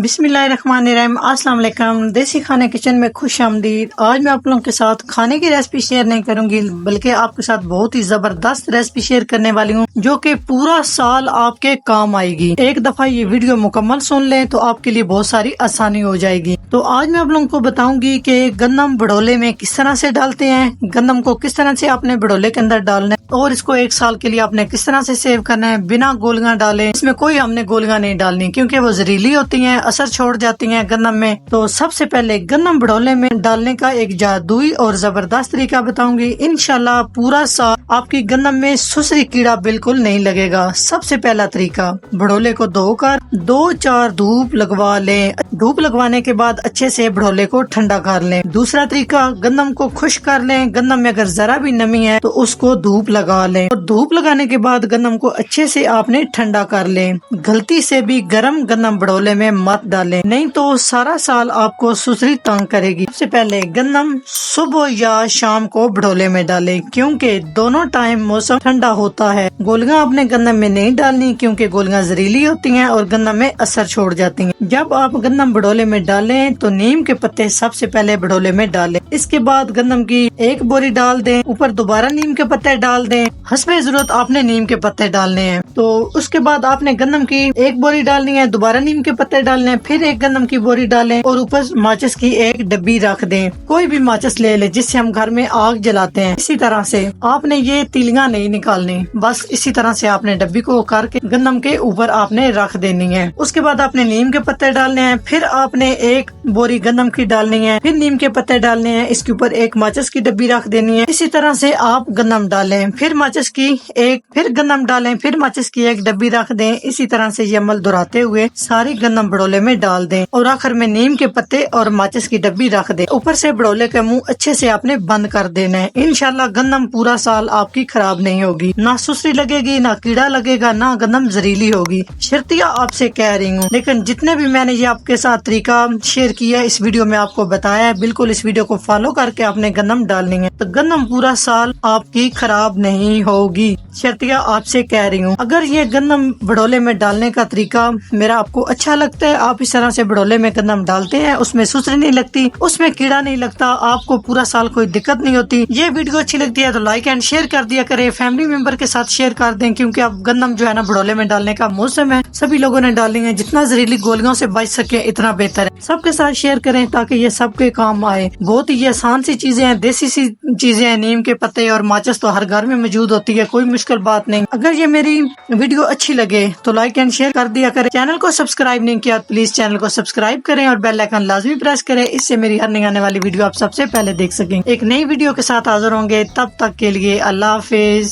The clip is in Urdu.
بسم اللہ الرحمن الرحیم۔ السلام علیکم، دیسی کھانے کچن میں خوش آمدید۔ آج میں آپ لوگوں کے ساتھ کھانے کی ریسپی شیئر نہیں کروں گی بلکہ آپ کے ساتھ بہت ہی زبردست ریسپی شیئر کرنے والی ہوں جو کہ پورا سال آپ کے کام آئے گی۔ ایک دفعہ یہ ویڈیو مکمل سن لیں تو آپ کے لیے بہت ساری آسانی ہو جائے گی۔ تو آج میں آپ لوگوں کو بتاؤں گی کہ گندم بڑولے میں کس طرح سے ڈالتے ہیں، گندم کو کس طرح سے آپ نے بڑولے کے اندر ڈالنا ہے اور اس کو ایک سال کے لیے آپ نے کس طرح سے سیو کرنا ہے بنا گولیاں ڈالے۔ اس میں کوئی ہم نے گولیاں نہیں ڈالنی کیونکہ وہ زہریلی ہوتی ہیں، اثر چھوڑ جاتی ہیں گندم میں۔ تو سب سے پہلے گندم بڑولے میں ڈالنے کا ایک جادوئی اور زبردست طریقہ بتاؤں گی۔ انشاءاللہ پورا سال آپ کی گندم میں سسری کیڑا بالکل نہیں لگے گا۔ سب سے پہلا طریقہ، بڑولے کو دھو کر 2-4 دھوپ لگوا لیں۔ دھوپ لگوانے کے بعد اچھے سے بڑولے کو ٹھنڈا کر لیں۔ دوسرا طریقہ، گندم کو خشک کر لیں۔ گندم میں اگر ذرا بھی نمی ہے تو اس کو دھوپ لگا لیں اور دھوپ لگانے کے بعد گندم کو اچھے سے آپ نے ٹھنڈا کر لیں۔ غلطی سے بھی گرم گندم بڑولے میں مت ڈالیں، نہیں تو سارا سال آپ کو سسری تنگ کرے گی۔ سب سے پہلے گندم صبح یا شام کو بڑولے میں ڈالیں کیونکہ دونوں ٹائم موسم ٹھنڈا ہوتا ہے۔ گولیاں اپنے گندم میں نہیں ڈالنی کیونکہ گولیاں زہریلی ہوتی ہیں اور گندم میں اثر چھوڑ جاتی ہیں۔ جب آپ گندم بڑولے میں ڈالیں تو نیم کے پتے سب سے پہلے بڑولے میں ڈالیں۔ اس کے بعد گندم کی ایک بوری ڈال دیں، اوپر دوبارہ نیم کے پتے ڈال دیں۔ حسب ضرورت آپ نے نیم کے پتے ڈالنے ہیں۔ تو اس کے بعد آپ نے گندم کی ایک بوری ڈالنی ہے، دوبارہ نیم کے پتے ڈالنے ہیں، پھر ایک گندم کی بوری ڈالیں اور اوپر ماچس کی ایک ڈبی رکھ دیں۔ کوئی بھی ماچس لے لے جس سے ہم گھر میں آگ جلاتے ہیں۔ اسی طرح سے آپ نے یہ تیلیاں نہیں نکالنی، بس اسی طرح سے آپ نے ڈبی کو کر کے گندم کے اوپر آپ نے رکھ دینی ہے۔ اس کے بعد آپ نے نیم کے پتے ڈالنے ہیں، پھر آپ نے ایک بوری گندم کی ڈالنی ہے، پھر نیم کے پتے ڈالنے ہیں، اس کے اوپر ایک ماچس کی ڈبی رکھ دینی ہے۔ اسی طرح سے آپ گندم ڈالیں، پھر ماچس کی ایک، پھر گندم ڈالیں، پھر ماچس کی ایک ڈبی رکھ دیں۔ اسی طرح سے یہ عمل دہراتے ہوئے ساری گندم بڑولے میں ڈال دیں اور آخر میں نیم کے پتے اور ماچس کی ڈبی رکھ دیں۔ اوپر سے بڑولے کا منہ اچھے سے آپ نے بند کر دینا ہے۔ انشاءاللہ گندم پورا سال آپ کی خراب نہیں ہوگی، نہ سسری لگے گی، نہ کیڑا لگے گا، نہ گندم زہریلی ہوگی۔ شرطیہ آپ سے کہہ رہی ہوں، لیکن جتنے بھی میں نے یہ آپ کے ساتھ طریقہ شیئر کیا اس ویڈیو میں آپ کو بتایا ہے، بالکل اس ویڈیو کو فالو کر کے آپ نے گندم ڈالنی ہے تو گندم پورا سال آپ کی خراب نہیں ہوگی۔ شرطیہ آپ سے کہہ رہی ہوں۔ اگر یہ گندم بڑولے میں ڈالنے کا طریقہ میرا آپ کو اچھا لگتا ہے، آپ اس طرح سے بڑولے میں گندم ڈالتے ہیں، اس میں سسری نہیں لگتی، اس میں کیڑا نہیں لگتا، آپ کو پورا سال کوئی دقت نہیں ہوتی۔ یہ ویڈیو اچھی لگتی ہے تو لائک اینڈ شیئر کر دیا کریں، فیملی ممبر کے ساتھ شیئر کر دیں کیونکہ اب گندم جو ہے نا بڑولے میں ڈالنے کا موسم ہے، سبھی لوگوں نے ڈالنی ہے۔ جتنا زہریلی گولیوں سے بچ سکے اتنا بہتر ہے۔ سب کے ساتھ شیئر کریں تاکہ یہ سب کے کام آئے۔ بہت ہی آسان سی چیزیں ہیں، دیسی سی چیزیں ہیں، نیم کے پتے اور ماچس تو ہر گھر میں موجود ہوتی ہے، کوئی مشکل بات نہیں۔ اگر یہ میری ویڈیو اچھی لگے تو لائک اینڈ شیئر کر دیا کریں۔ چینل کو سبسکرائب نہیں کیا پلیز چینل کو سبسکرائب کریں اور بیل آئیکن لازمی پریس کریں، اس سے میری ہر نئی آنے والی ویڈیو آپ سب سے پہلے دیکھ سکیں۔ ایک نئی ویڈیو کے ساتھ حاضر ہوں گے، تب تک کے لیے اللہ حافظ۔